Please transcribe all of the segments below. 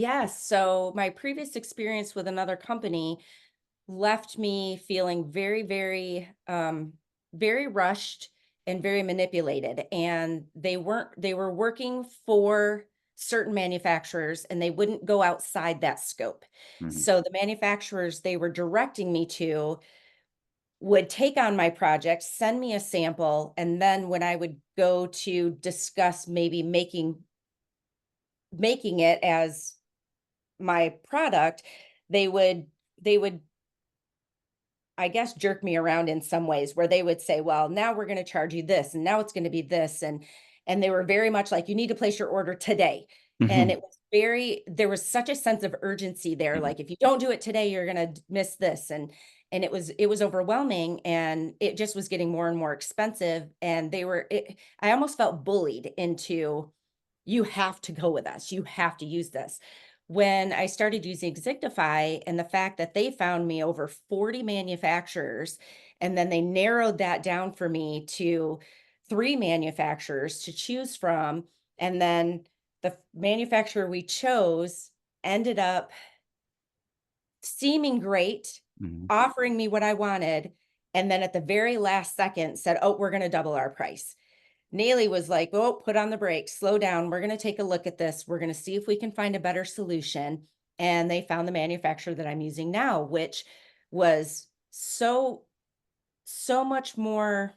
Yes. So my previous experience with another company left me feeling very, very rushed and very manipulated. And they were working for certain manufacturers and they wouldn't go outside that scope. Mhm. So the manufacturers they were directing me to would take on my project, send me a sample, and then when I would go to discuss maybe making it as my product, they would they would I guess, jerk me around in some ways where they would say, "Well, now we're gonna charge you this, and now it's gonna be this," and they were very much like, "You need to place your order today." And Mhm. it was very there was such a sense of urgency there, Mhm. like, "If you don't do it today, you're gonna miss this," and it was overwhelming, and it just was getting more and more expensive, and I almost felt bullied into, "You have to go with us. You have to use this." When I started using Xigtify and the fact that they found me over 40 manufacturers, and then they narrowed that down for me to 3 manufacturers to choose from, and then manufacturer we chose ended up seeming great, Mhm. offering me what I wanted, and then at the very last second said, "Oh, we're gonna double our price." Neely was like, "Oh, put on the brakes, slow down. We're going to take a look at this. We're going to see if we can find a better solution." And they found the manufacturer that I'm using now, which was so much more,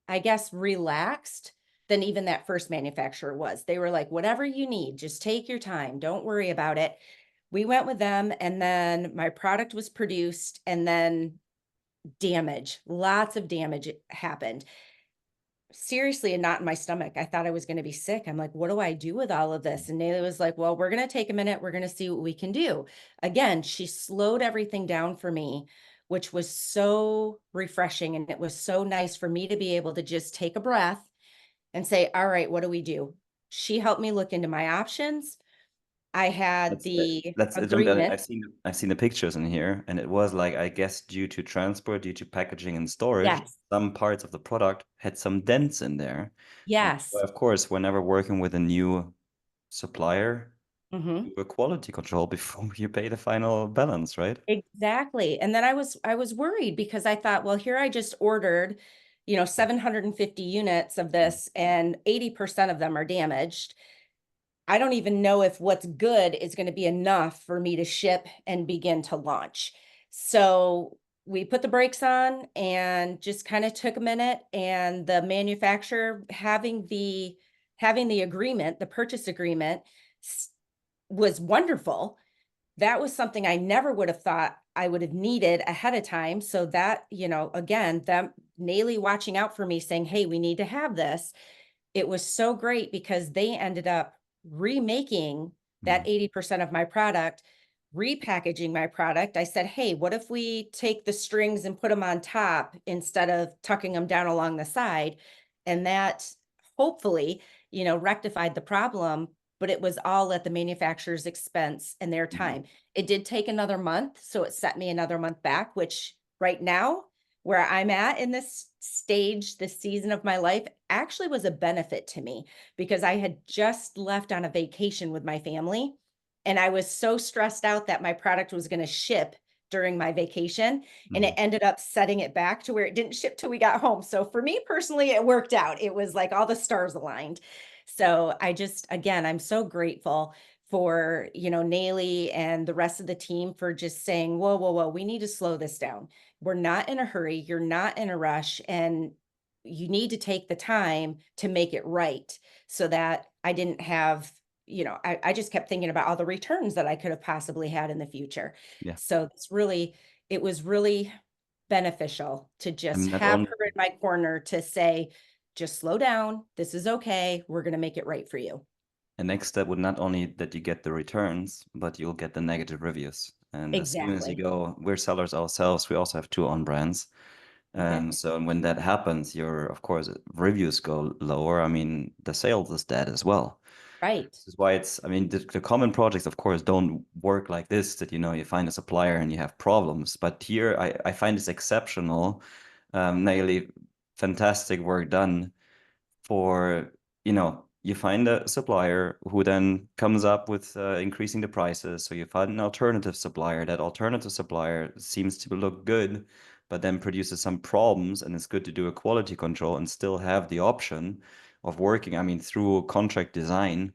I guess, relaxed than even that first manufacturer was. They were like, "Whatever you need, just take your time. Don't worry about it." We went with them, and then my product was produced, and then lots of damage happened. Seriously, a knot in my stomach. I thought I was gonna be sick. I'm like, "What do I do with all of this?" And Nayla was like, "Well, we're gonna take a minute. We're gonna see what we can do." Again, she slowed everything down for me, which was so refreshing, and it was so nice for me to be able to just take a breath and say, "All right, what do we do?" She helped me look into my options. I had the agreement. I've seen the pictures in here, and it was like, I guess, due to transport, due to packaging and storage, Yes. some parts of the product had some dents in there. And Yes. of course, whenever working with a new supplier, Mhm. do a quality control before you pay the final balance, right? Exactly, and then I was worried because I thought, well, here I just ordered, 750 units of Mhm. this and 80% of them are damaged. I don't even know if what's good is gonna be enough for me to ship and begin to launch. So, we put the brakes on and just kinda took a minute, and the manufacturer having the agreement, the purchase agreement s was wonderful. That was something I never would have thought I would have needed ahead of time, so that, again, them Naley watching out for me saying, "Hey, we need to have this." It was so great because they ended up remaking that Mhm. 80% of my product, repackaging my product. I said, "Hey, what if we take the strings and put them on top instead of tucking them down along the side?" And that hopefully, rectified the problem, but it was all at the manufacturer's expense and their Mhm. time. It did take another month, so it set me another month back, which right now, where I'm at in this stage, this season of my life, actually was a benefit to me because I had just left on a vacation with my family, and I was so stressed out that my product was gonna ship during my vacation, and it Mhm. ended up setting it back to where it didn't ship till we got home. So for me personally, it worked out. It was like all the stars aligned. So I just again, I'm so grateful for, Naley and the rest of the team for just saying, "Whoa, whoa, whoa, we need to slow this down. We're not in a hurry. You're not in a rush. And you need to take the time to make it right." So that I didn't have, I just kept thinking about all the returns that I could have possibly had in the future. Yeah. So it was really beneficial to just And not have only her in my corner to say, "Just slow down. This is okay. We're going to make it right for you." the next step would not only that you get the returns, but you'll get the negative reviews. And as soon as you Exactly. go, we're sellers ourselves. We also have two on brands. Okay. So when that happens, your, of course, reviews go lower. I mean, the sales is dead as well. Right. This is why it's, I mean, the common projects, of course, don't work like this, that, you find a supplier and you have problems. But here, I find this exceptional, nearly fantastic work done for, you find a supplier who then comes up with increasing the prices. So you find an alternative supplier. That alternative supplier seems to look good, but then produces some problems. And it's good to do a quality control and still have the option of working, I mean, through contract design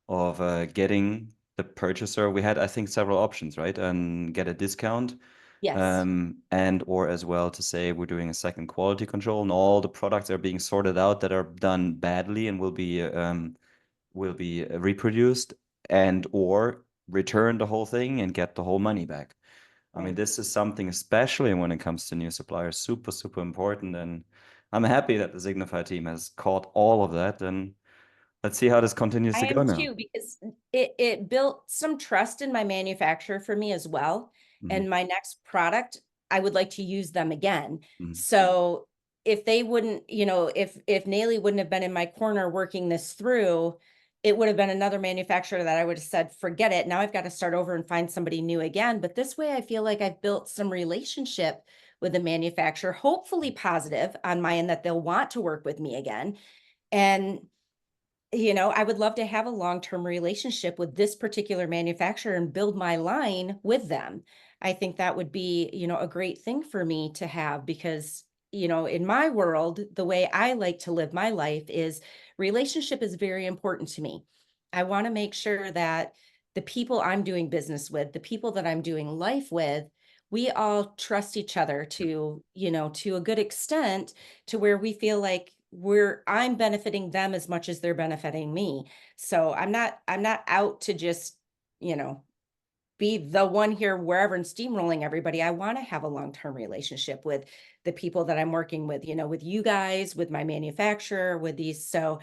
of getting the purchaser. We had, I think, several options, right? And get a discount, Yes. and or as well to say we're doing a second quality control and all the products are being sorted out that are done badly and will be reproduced, and or return the whole thing and get the whole money back. I mean, Right. this is something, especially when it comes to new suppliers, super, super important. And I'm happy that the Signify team has caught all of that. And let's see how this continues I to go am now. too, because it built some trust in my manufacturer for me as well. Mhm, And my next product, I would like to use them again. mhm. So if they wouldn't, if Naley wouldn't have been in my corner working this through, it would have been another manufacturer that I would have said, forget it. Now I've got to start over and find somebody new again. But this way I feel like I've built some relationship with the manufacturer, hopefully positive on my end that they'll want to work with me again. And I would love to have a long-term relationship with this particular manufacturer and build my line with them. I think that would be, a great thing for me to have because, in my world, the way I like to live my life is relationship is very important to me. I want to make sure that the people I'm doing business with, the people that I'm doing life with, we all trust each other to a good extent to where we feel like I'm benefiting them as much as they're benefiting me. So I'm not out to just, you know, be the one here wherever and steamrolling everybody. I want to have a long-term relationship with the people that I'm working with, with you guys, with my manufacturer, with these. So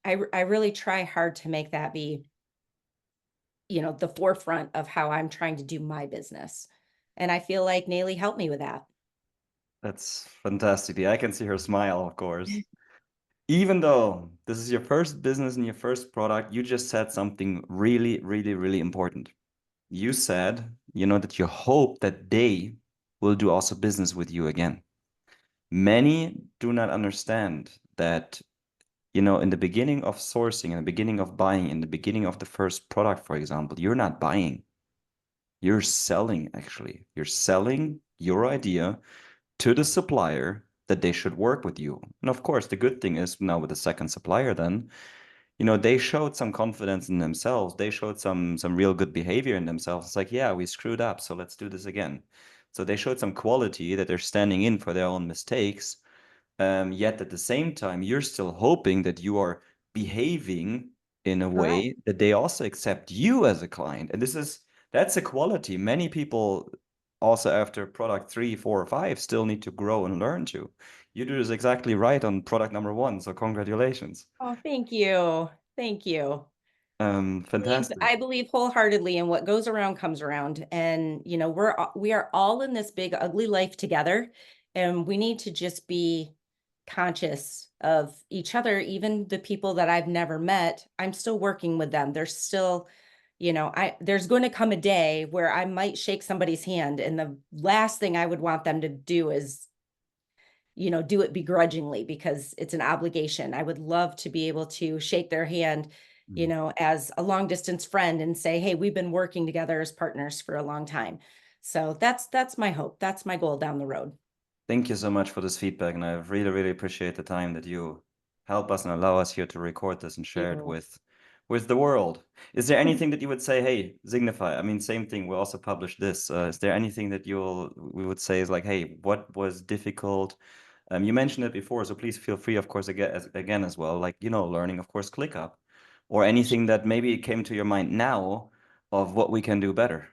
I really try hard to make that be, the forefront of how I'm trying to do my business. And I feel like Nayli helped me with that. That's fantastic. I can see her smile, of course. Even though this is your first business and your first product, you just said something really, really, really important. You said, that you hope that they will do also business with you again. Many do not understand that, in the beginning of sourcing, in the beginning of buying, in the beginning of the first product, for example, you're not buying, you're selling actually. You're selling your idea to the supplier that they should work with you. And of course, the good thing is now with the second supplier, then, they showed some confidence in themselves. They showed some real good behavior in themselves. It's like, yeah, we screwed up, so let's do this again. So they showed some quality that they're standing in for their own mistakes. Yet at the same time, you're still hoping that you are behaving in a Correct. way that they also accept you as a client. And that's a quality many people also after product 3, 4, or 5 still need to grow and learn to. You do this exactly right on product number 1, so congratulations. Oh, thank you. Thank you. Fantastic. I believe wholeheartedly in what goes around comes around. And, we are all in this big, ugly life together. And we need to just be conscious of each other, even the people that I've never met. I'm still working with them. There's still, there's going to come a day where I might shake somebody's hand. And the last thing I would want them to do is do it begrudgingly because it's an obligation. I would love to be able to shake their hand, Mhm. as a long distance friend and say, "Hey, we've been working together as partners for a long time." So that's my hope. That's my goal down the road. Thank you so much for this feedback, and I really, really appreciate the time that you help us and allow us here to record this and share it You. with the world. Is there anything that you would say, hey, Signify? I mean, same thing. We also published this. Is there anything that we would say is like, hey, what was difficult? You mentioned it before, so please feel free, of course, again as well. Like, learning, of course, ClickUp, or anything that maybe came to your mind now of what we can do better.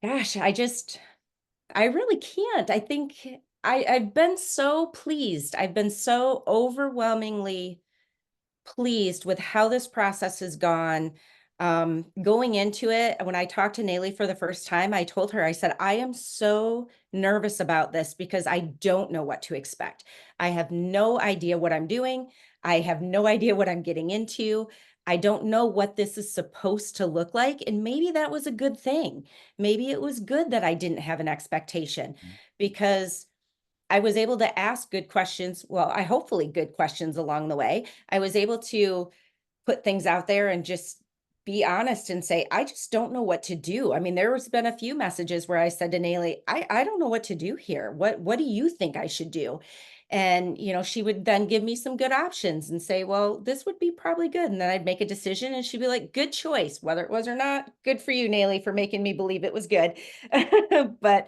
Gosh, I really can't. I think I've been so pleased. I've been so overwhelmingly pleased with how this process has gone. Going into it, when I talked to Nayli for the first time, I told her, I said, I am so nervous about this because I don't know what to expect. I have no idea what I'm doing. I have no idea what I'm getting into. I don't know what this is supposed to look like. And maybe that was a good thing. Maybe it was good that I didn't have an expectation because I was able to ask good questions. Well, I hopefully good questions along the way. I was able to put things out there and just be honest and say, I just don't know what to do. I mean, there's been a few messages where I said to Nayli, I don't know what to do here. What do you think I should do? And, she would then give me some good options and say, well, this would be probably good. And then I'd make a decision and she'd be like, good choice, whether it was or not. Good for you, Nayli, for making me believe it was good. But,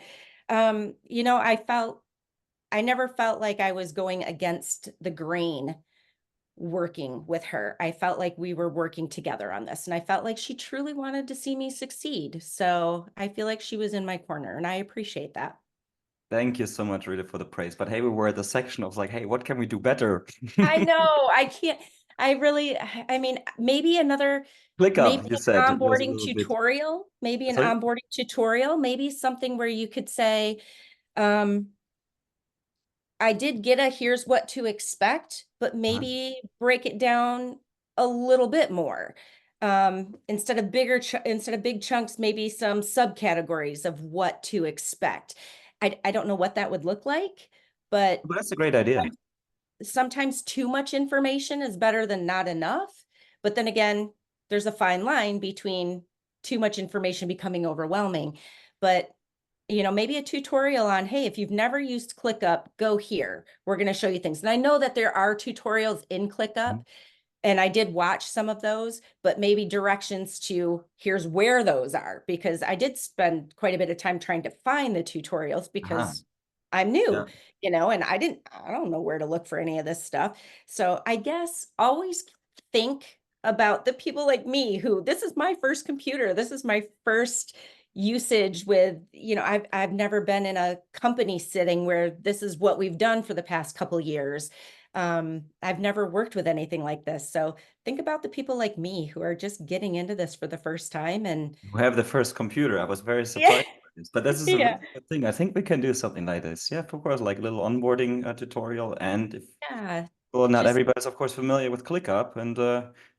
I never felt like I was going against the grain working with her. I felt like we were working together on this, and I felt like she truly wanted to see me succeed. So I feel like she was in my corner, and I appreciate that. Thank you so much, really, for the praise. But hey, we were at the section of like, hey, what can we do better? I know. I can't. I really, I mean, maybe ClickUp, you an said, was a onboarding little bit. tutorial, Sorry? maybe something where you could say, um, I did get a here's what to expect, but Uh-huh. maybe break it down a little bit more. Instead of big chunks, maybe some subcategories of what to expect. I don't know what that would look like, but But that's a great idea. sometimes too much information is better than not enough. But then again, there's a fine line between too much information becoming overwhelming. But maybe a tutorial on, hey, if you've never used ClickUp, go here. We're going to show you things. And I know that there are tutorials in ClickUp, Mhm. and I did watch some of those, but maybe directions to here's where those are, because I did spend quite a bit of time trying to find the tutorials Uh-huh. because I'm new, Yeah. and I don't know where to look for any of this stuff. So I guess always think about the people like me who this is my first computer. This is my first usage with, I've never been in a company sitting where this is what we've done for the past couple years. I've never worked with anything like this. So think about the people like me who are just getting into this for the first time. And We have the first computer. I was very yeah, surprised by this, but this is a yeah, really good thing. I think we can do something like this. Yeah, of course, like a little onboarding tutorial. And if, yeah, well, not just everybody's, of course, familiar with ClickUp, and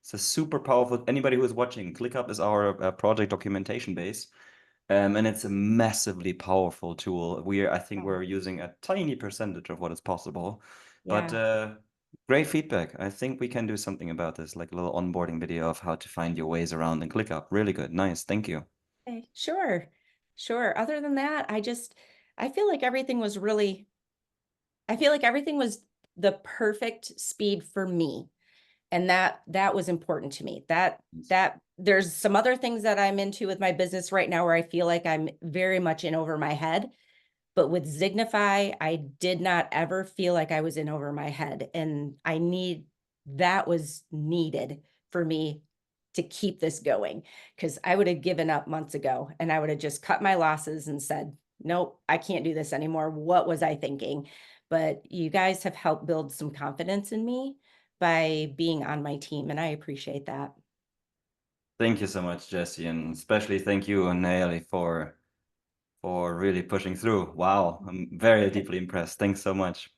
it's a super powerful. Anybody who is watching, ClickUp is our project documentation base. And it's a massively powerful tool. I think oh, we're using a tiny percentage of what is possible, but yeah. great feedback. I think we can do something about this, like a little onboarding video of how to find your ways around in ClickUp. Really good. Nice. Thank you. Okay, sure. Sure. Other than that, I feel like everything was really, I feel like everything was the perfect speed for me. And that was important to me. That there's some other things that I'm into with my business right now where I feel like I'm very much in over my head. But with Signify, I did not ever feel like I was in over my head. And that was needed for me to keep this going, because I would have given up months ago and I would have just cut my losses and said, nope, I can't do this anymore. What was I thinking? But you guys have helped build some confidence in me by being on my team, and I appreciate that. Thank you so much, Jesse, and especially thank you, Naeli, for really pushing through. Wow, I'm very deeply impressed. Thanks so much.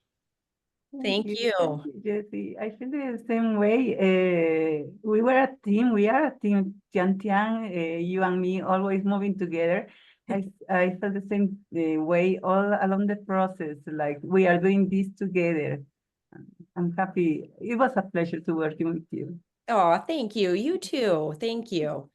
Thank Thank you. you, Jesse. I feel the same way. We were a team. We are a team. Tian Tian, you and me, always moving together. I felt the same way all along the process. Like we are doing this together. I'm happy. It was a pleasure to working with you. Oh, thank you. You too. Thank you.